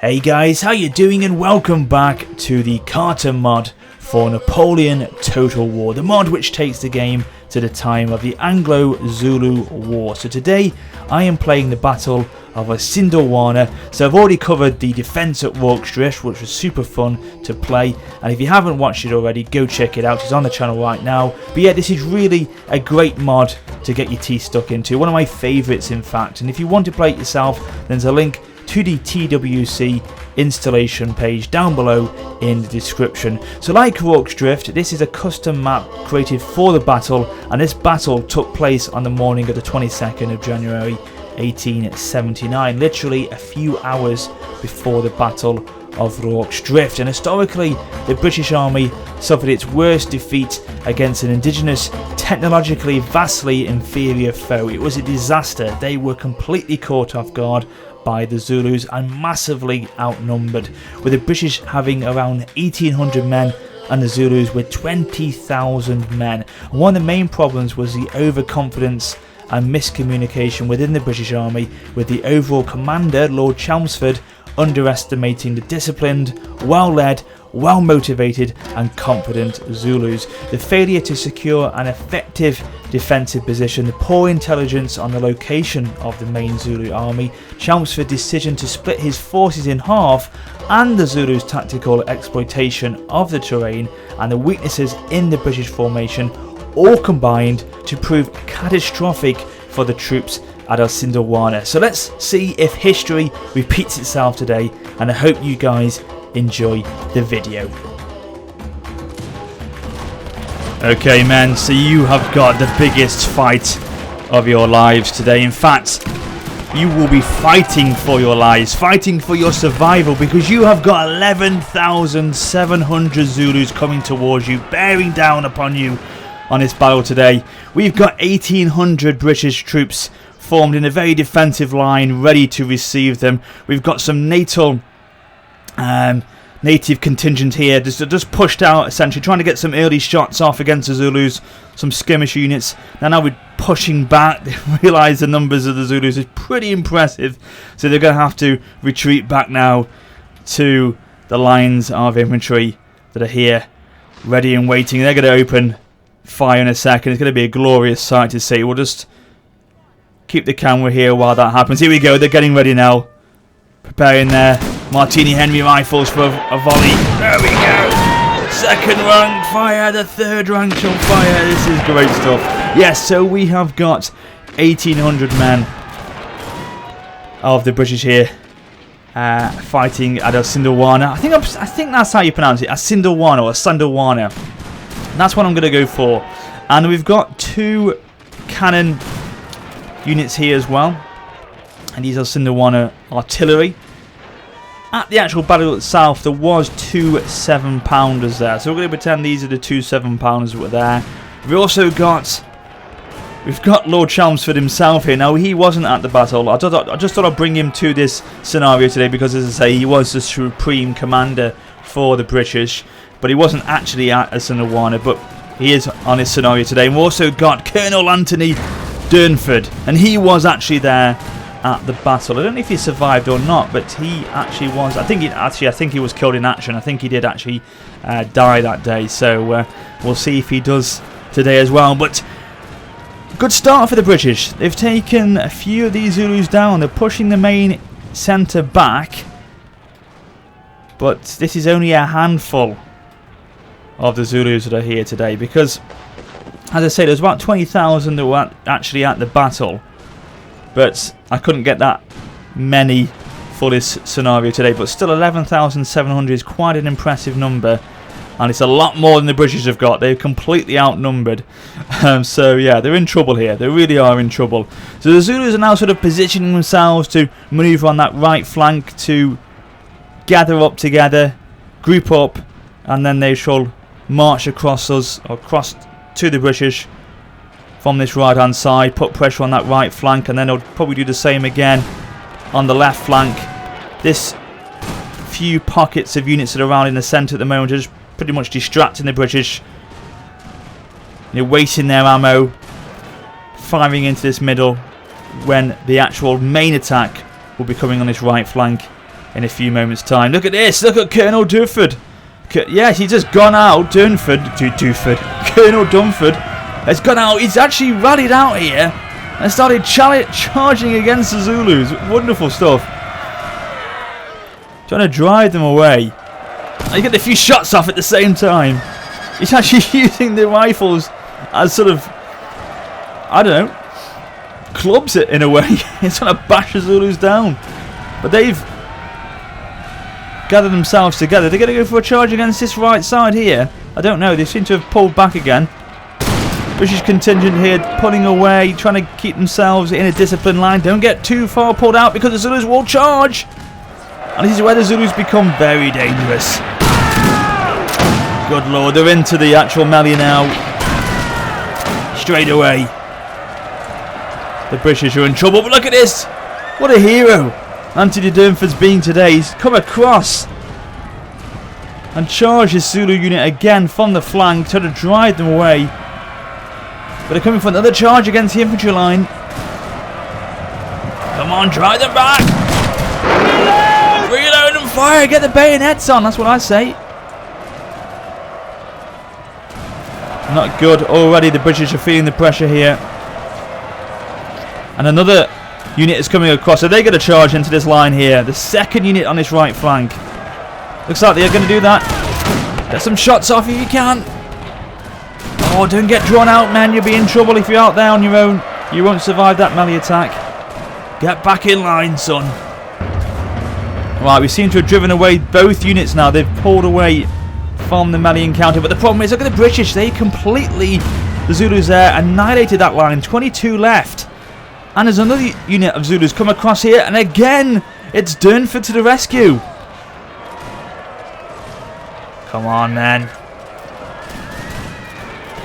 Hey guys, how you doing, and welcome back to the Khartum mod for Napoleon Total War, the mod which takes the game to the time of the Anglo-Zulu War. So today I am playing the Battle of Isandlwana. So I've already covered the defense at Rorke's Drift, which was super fun to play, and if you haven't watched it already, go check it out. It's on the channel right now. But yeah, this is really a great mod to get your teeth stuck into, one of my favourites in fact, and if you want to play it yourself, there's a link to the TWC installation page down below in the description. So like Rorke's Drift, this is a custom map created for the battle, and this battle took place on the morning of the 22nd of January 1879, literally a few hours before the Battle of Rorke's Drift. And historically, the British Army suffered its worst defeat against an indigenous, technologically vastly inferior foe. It was a disaster. They were completely caught off guard by the Zulus and massively outnumbered, with the British having around 1,800 men and the Zulus with 20,000 men. And one of the main problems was the overconfidence and miscommunication within the British Army, with the overall commander, Lord Chelmsford, underestimating the disciplined, well-led, well-motivated and confident Zulus. The failure to secure an effective defensive position, the poor intelligence on the location of the main Zulu army, Chelmsford's decision to split his forces in half, and the Zulus' tactical exploitation of the terrain and the weaknesses in the British formation all combined to prove catastrophic for the troops at Isandlwana. So let's see if history repeats itself today, and I hope you guys enjoy the video. Okay men, so you have got the biggest fight of your lives today. In fact, you will be fighting for your lives, fighting for your survival, because you have got 11,700 Zulus coming towards you, bearing down upon you on this battle today. We've got 1,800 British troops formed in a very defensive line, ready to receive them. We've got some native contingent here, just pushed out, essentially trying to get some early shots off against the Zulus, some skirmish units. Now we're pushing back. They realise the numbers of the Zulus is pretty impressive, so they're going to have to retreat back now to the lines of infantry that are here, ready and waiting. They're going to open fire in a second. It's going to be a glorious sight to see. We'll just keep the camera here while that happens. Here we go, they're getting ready now, preparing their Martini Henry rifles for a volley. There we go, second rank fire, the third rank shall fire. This is great stuff. Yes, so we have got 1,800 men of the British here fighting at Isandlwana. I think that's how you pronounce it, Isandlwana or Isandlwana. That's what I'm going to go for. And we've got two cannon units here as well, and these are Isandlwana artillery. At the actual battle itself, there was two 7-pounders there, so we're going to pretend these are the two 7-pounders that were there. We've got Lord Chelmsford himself here. Now, he wasn't at the battle. I just thought I'd bring him to this scenario today because, as I say, he was the supreme commander for the British, but he wasn't actually at Isandlwana, but he is on this scenario today. And we've also got Colonel Anthony Durnford, and he was actually there at the battle. I don't know if he survived or not, but he actually was. I think he was killed in action. I think he did actually die that day. So we'll see if he does today as well. But good start for the British. They've taken a few of these Zulus down. They're pushing the main centre back, but this is only a handful of the Zulus that are here today, because, as I say, there's about 20,000 that were actually at the battle, but I couldn't get that many for this scenario today. But still, 11,700 is quite an impressive number, and it's a lot more than the British have got. They're completely outnumbered. So yeah, they're in trouble here. They really are in trouble. So the Zulus are now sort of positioning themselves to manoeuvre on that right flank, to gather up together, group up, and then they shall march across us, or across to the British from this right hand side, put pressure on that right flank, and then they'll probably do the same again on the left flank. This few pockets of units that are around in the centre at the moment are just pretty much distracting the British. They're wasting their ammo, firing into this middle, when the actual main attack will be coming on this right flank. in a few moments' time. Look at this. Look at Colonel Dunford. Yes, he's just gone out. Colonel Dunford has gone out. He's actually rallied out here and started charging against the Zulus. Wonderful stuff. Trying to drive them away. And you get a few shots off at the same time. He's actually using the rifles as sort of, I don't know, clubs it in a way. He's trying to bash the Zulus down. But they've gathered themselves together. They're going to go for a charge against this right side here. I don't know. They seem to have pulled back again. British contingent here pulling away, trying to keep themselves in a disciplined line. Don't get too far pulled out because the Zulus will charge. And this is where the Zulus become very dangerous. Good lord, they're into the actual melee now. Straight away. The British are in trouble, but look at this. What a hero Anthony Dunford's been today. He's come across and charged his Zulu unit again from the flank, trying to drive them away. But they're coming for another charge against the infantry line. Come on, drive them back. Reload and fire, get the bayonets on, that's what I say. Not good. Already the British are feeling the pressure here. And another unit is coming across, so they're going to charge into this line here. The second unit on this right flank. Looks like they're going to do that. Get some shots off if you can. Oh, don't get drawn out, man. You'll be in trouble if you're out there on your own. You won't survive that melee attack. Get back in line, son. Right, we seem to have driven away both units now. They've pulled away from the melee encounter. But the problem is, look at the British. They completely, the Zulus there, annihilated that line. 22 left. And there's another unit of Zulus come across here. And again, it's Dunford to the rescue. Come on, then.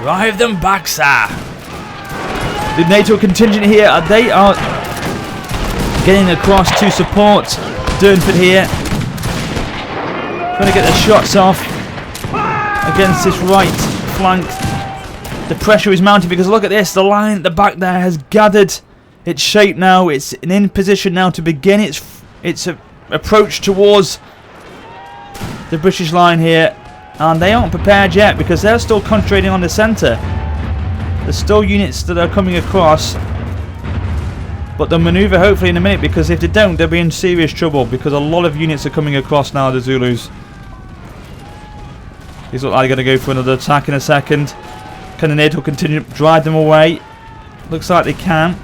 Drive them back, sir. The NATO contingent here, they are getting across to support Dunford here. Trying to get the shots off against this right flank. The pressure is mounting because look at this. The line at the back there has gathered its shape now. It's in position now to begin its approach towards the British line here. And they aren't prepared yet because they're still concentrating on the centre. There's still units that are coming across. But they'll manoeuvre hopefully in a minute, because if they don't, they'll be in serious trouble because a lot of units are coming across now, the Zulus. These look like they're going to go for another attack in a second. Can the NATO contingent drive them away? Looks like they can.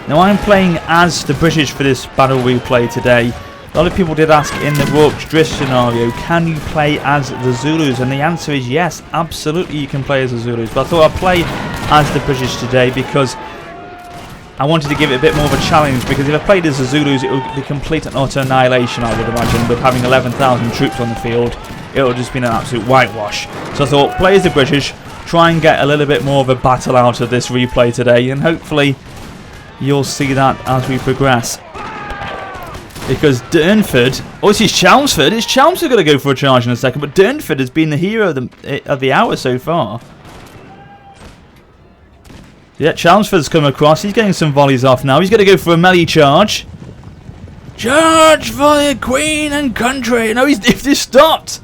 Now I'm playing as the British for this battle replay today. A lot of people did ask in the roped drift scenario, can you play as the Zulus? And the answer is yes, absolutely you can play as the Zulus. But I thought I'd play as the British today because I wanted to give it a bit more of a challenge, because if I played as the Zulus it would be complete and utter annihilation, I would imagine, with having 11,000 troops on the field. It would have just been an absolute whitewash. So I thought, play as the British, try and get a little bit more of a battle out of this replay today, and hopefully you'll see that as we progress. Because Dunford, oh, this is Chelmsford. It's Chelmsford going to go for a charge in a second, but Dunford has been the hero of the hour so far. Yeah, Chelmsford's come across. He's getting some volleys off now. He's going to go for a melee charge. Charge for the Queen and country. No, they've just stopped.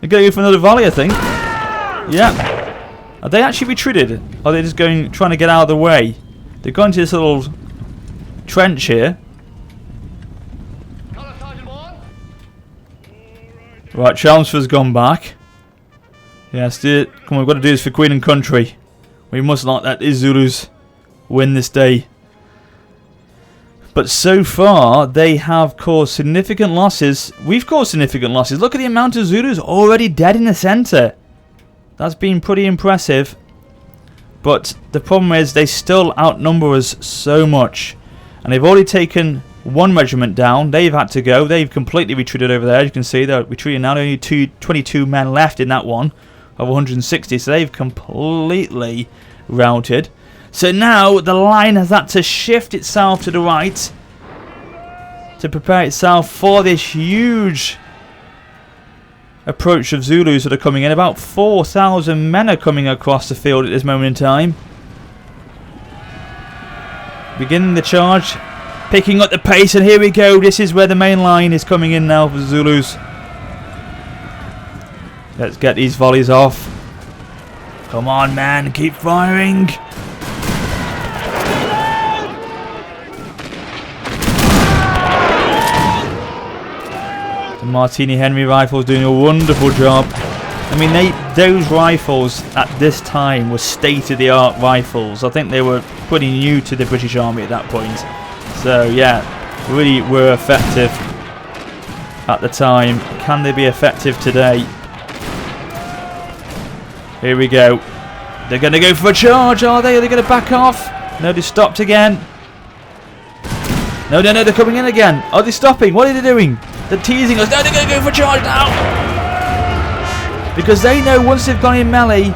They're going to go for another volley, I think. Yeah. Are they actually retreated? Or are they just trying to get out of the way? They've gone to this little trench here. Right, Chelmsford's gone back. Yes, come on, we've got to do this for Queen and country. We must not let these Zulus win this day. But so far, they have caused significant losses. We've caused significant losses. Look at the amount of Zulus already dead in the centre. That's been pretty impressive. But the problem is they still outnumber us so much. And they've already taken one regiment down. They've had to go. They've completely retreated over there. As you can see, they're retreating now. Only 22 men left in that one of 160. So they've completely routed. So now the line has had to shift itself to the right to prepare itself for this huge approach of Zulus that are coming in. About 4,000 men are coming across the field at this moment in time. Beginning the charge. picking up the pace, and here we go. This is where the main line is coming in now for the Zulus. Let's get these volleys off. Come on, man, keep firing. The Martini Henry rifles doing a wonderful job. I mean, those rifles at this time were state-of-the-art rifles. I think they were pretty new to the British Army at that point. So, yeah, really were effective at the time. Can they be effective today? Here we go. They're going to go for a charge, are they? Are they going to back off? No, they stopped again. No, no, no, they're coming in again. Are they stopping? What are they doing? They're teasing us. No, they're going to go for a charge now. Because they know once they've gone in melee,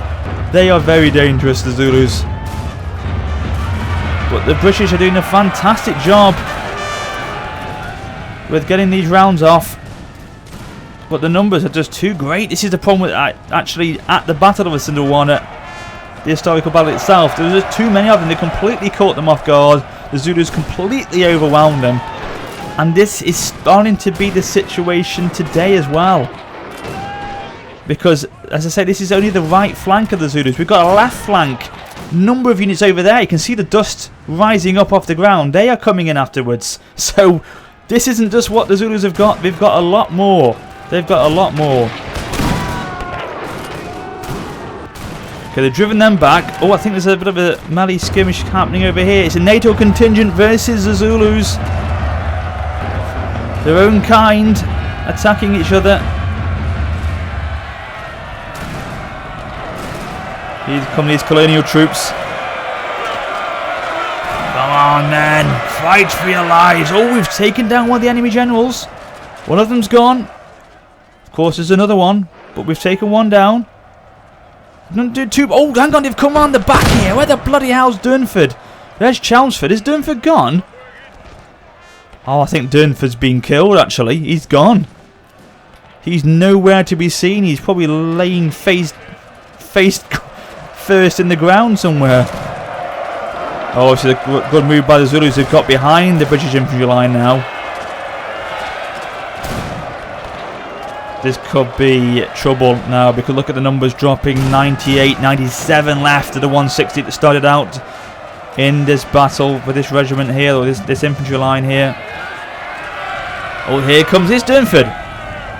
they are very dangerous, the Zulus. But the British are doing a fantastic job with getting these rounds off. But the numbers are just too great. This is the problem with actually at the Battle of Isandlwana, the historical battle itself. There was just too many of them. They completely caught them off guard. The Zulus completely overwhelmed them. And this is starting to be the situation today as well. Because, as I say, this is only the right flank of the Zulus. We've got a left flank. Number of units over there. You can see the dust rising up off the ground. They are coming in afterwards. So, this isn't just what the Zulus have got. They've got a lot more. They've got a lot more. Okay, they've driven them back. Oh, I think there's a bit of a melee skirmish happening over here. It's a NATO contingent versus the Zulus. Their own kind attacking each other. Here come these colonial troops. Come on, men. Fight for your lives. Oh, we've taken down one of the enemy generals. One of them's gone. Of course, there's another one. But we've taken one down. Oh, hang on. They've come on the back here. Where the bloody hell's Durnford? There's Chelmsford. Is Durnford gone? Oh, I think Durnford's been killed, actually. He's gone. He's nowhere to be seen. He's probably laying face first in the ground somewhere. Oh, it's a good move by the Zulus who've got behind the British infantry line now. This could be trouble now because look at the numbers dropping. 98, 97 left of the 160 that started out in this battle for this regiment here, or this infantry line here. Oh, here comes this Durnford.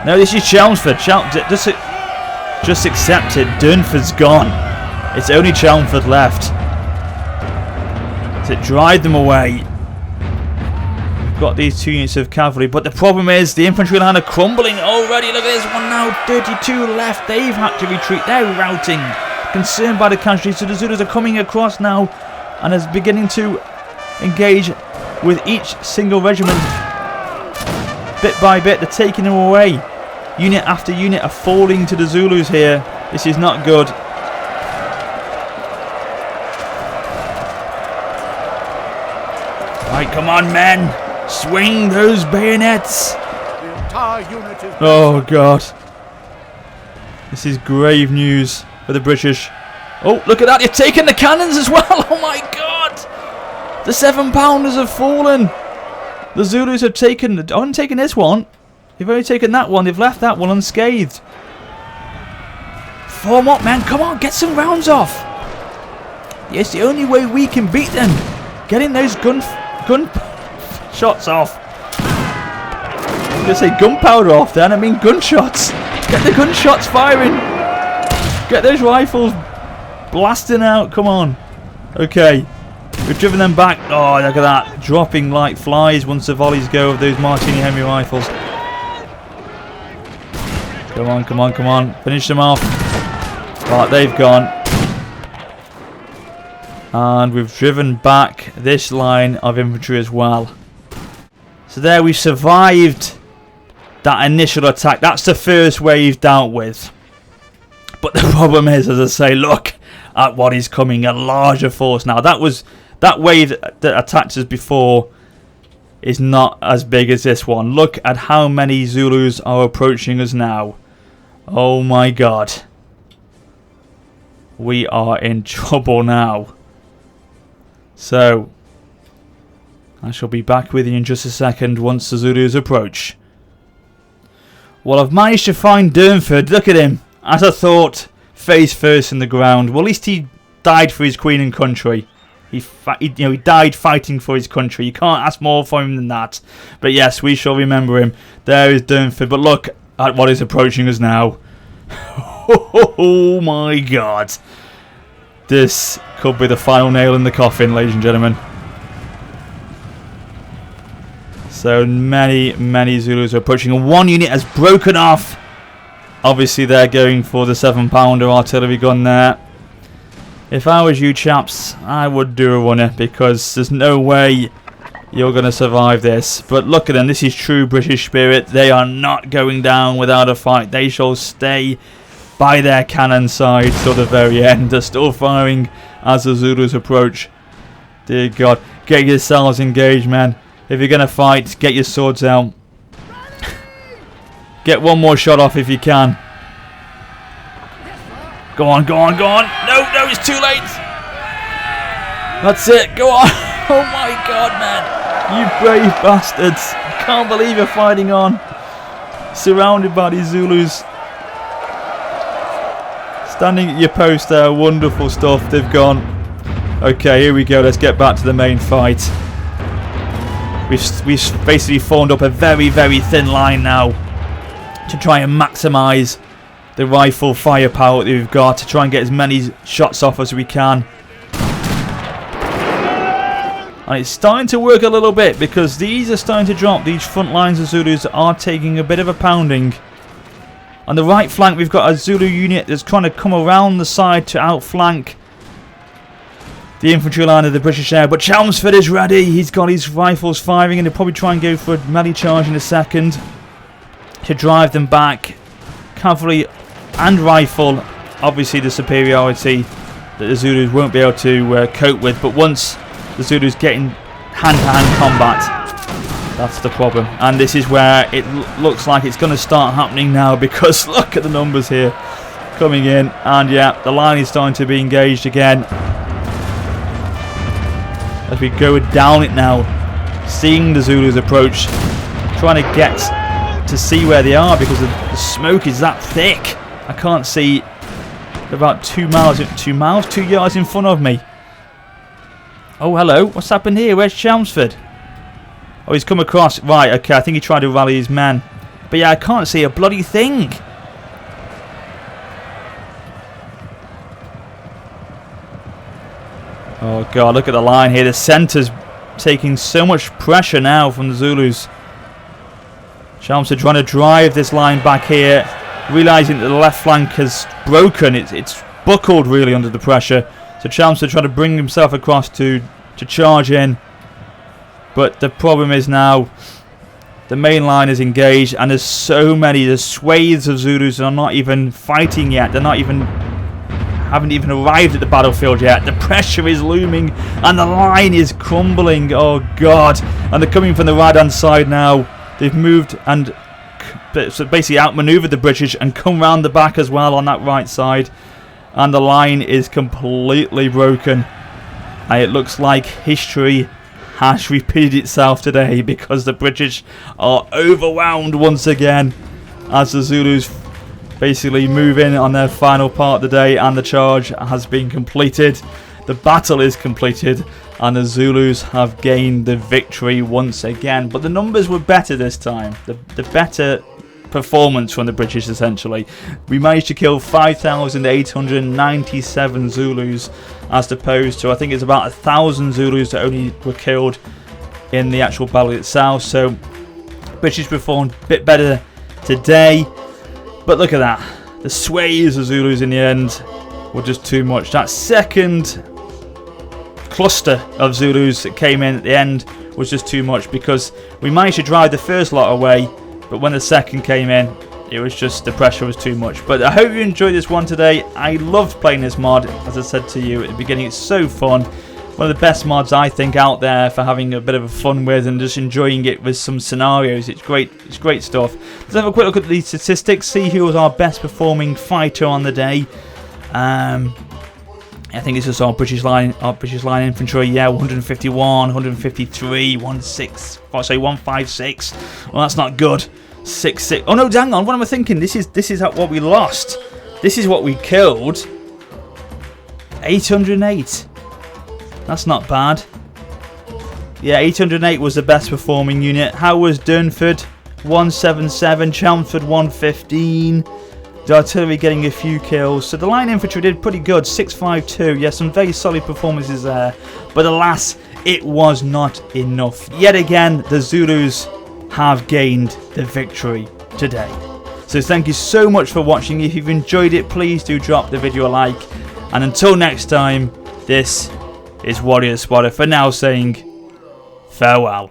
No, this is Chelmsford. Just accept it. Durnford's gone. It's only Chelmsford left. To drive them away. We've got these 2 units of cavalry, but the problem is the infantry line are crumbling already. Look at this one now. 32 left. They've had to retreat. They're routing. Concerned by the casualties. So the Zulus are coming across now and is beginning to engage with each single regiment. Bit by bit, they're taking them away. Unit after unit are falling to the Zulus here. This is not good. Right, come on, men. Swing those bayonets. Oh, God. This is grave news for the British. Oh, look at that. You're taking the cannons as well. Oh, my God. The 7-pounders have fallen. The Zulus have taken... I haven't taken this one. They've only taken that one. They've left that one unscathed. Form up, man. Come on, get some rounds off. Yes, the only way we can beat them. Getting those gun shots off. I'm going to say gunpowder off then. I mean gunshots. Get the gunshots firing. Get those rifles blasting out. Come on. Okay. We've driven them back. Oh, look at that. Dropping like flies once the volleys go of those Martini Henry rifles. Come on, come on, come on. Finish them off. Right, they've gone. And we've driven back this line of infantry as well. So there we survived that initial attack. That's the first wave dealt with. But the problem is, as I say, look at what is coming. A larger force now. That wave that attacked us before is not as big as this one. Look at how many Zulus are approaching us now. Oh my God. We are in trouble now. So, I shall be back with you in just a second once the Zulus approach. Well, I've managed to find Durnford. Look at him. As I thought, face first in the ground. Well, at least he died for his queen and country. He died fighting for his country. You can't ask more for him than that. But yes, we shall remember him. There is Durnford. But look at what is approaching us now. Oh my God. This could be the final nail in the coffin, ladies and gentlemen. So many Zulus are approaching, and one unit has broken off. Obviously they're going for the 7-pounder artillery gun there. If I was you chaps, I would do a runner, because there's no way you're going to survive this. But look at them, this is true British spirit. They are not going down without a fight. They shall stay by their cannon side till the very end. They're still firing as the Zulus approach. Dear God, get yourselves engaged, man. If you're going to fight, get your swords out. Get one more shot off if you can. Go on, go on, go on. No, no, it's too late. That's it, go on. Oh my God, man. You brave bastards. I can't believe you're fighting on. Surrounded by these Zulus. Standing at your post there, wonderful stuff. They've gone. Okay, here we go. Let's get back to the main fight. We've basically formed up a very thin line now to try and maximise the rifle firepower that we've got, to try and get as many shots off as we can. And it's starting to work a little bit, because these are starting to drop. These front lines of Zulus are taking a bit of a pounding. On the right flank we've got a Zulu unit that's trying to come around the side to outflank the infantry line of the British air, but Chelmsford is ready. He's got his rifles firing, and he'll probably try and go for a melee charge in a second to drive them back. Cavalry and rifle, obviously the superiority that the Zulus won't be able to cope with, but once the Zulus get in hand-to-hand combat, that's the problem. And this is where it looks like it's going to start happening now, because look at the numbers here coming in, and yeah, the line is starting to be engaged again. As we go down it now, seeing the Zulus approach, trying to get to see where they are, because the smoke is that thick. I can't see about 2 yards in front of me. Oh, hello, what's happened here? Where's Chelmsford? Oh, he's come across. Right, okay, I think he tried to rally his men. But yeah, I can't see a bloody thing. Oh God, look at the line here. The centre's taking so much pressure now from the Zulus. Chelmsford trying to drive this line back here, realising that the left flank has broken. It's buckled really under the pressure. So Chelmsford trying to bring himself across to charge in. But the problem is now the main line is engaged, and there's so many. There's swathes of Zulus that are not even fighting yet. They're not even... haven't even arrived at the battlefield yet. The pressure is looming and the line is crumbling. Oh God. And they're coming from the right hand side now. They've moved and basically outmaneuvered the British and come round the back as well on that right side. And the line is completely broken. And it looks like history has repeated itself today, because the British are overwhelmed once again as the Zulus basically move in on their final part of the day, and the charge has been completed. The battle is completed, and the Zulus have gained the victory once again. But the numbers were better this time. The better performance from the British, essentially. We managed to kill 5,897 Zulus, as opposed to, I think it's about 1,000 Zulus that only were killed in the actual battle itself. So British performed a bit better today. But look at that. The sways of Zulus in the end were just too much. That second cluster of Zulus that came in at the end was just too much, because we managed to drive the first lot away, but when the second came in, it was just, the pressure was too much. But I hope you enjoyed this one today. I loved playing this mod, as I said to you at the beginning. It's so fun. One of the best mods, I think, out there for having a bit of fun with and just enjoying it with some scenarios. It's great stuff. Let's have a quick look at the statistics, see who was our best performing fighter on the day. I think it's just our British line infantry. Yeah, 151, 153, 156. Well, that's not good. 6. Oh no, hang on. What am I thinking? This is what we lost. This is what we killed. 808. That's not bad. Yeah, 808 was the best performing unit. How was Durnford? 177. Chelmsford 115. The artillery getting a few kills. So the line infantry did pretty good. 652. Yeah, some very solid performances there. But alas, it was not enough. Yet again, the Zulus have gained the victory today. So thank you so much for watching. If you've enjoyed it, please do drop the video a like. And until next time, this is WarriorofSparta for now saying farewell.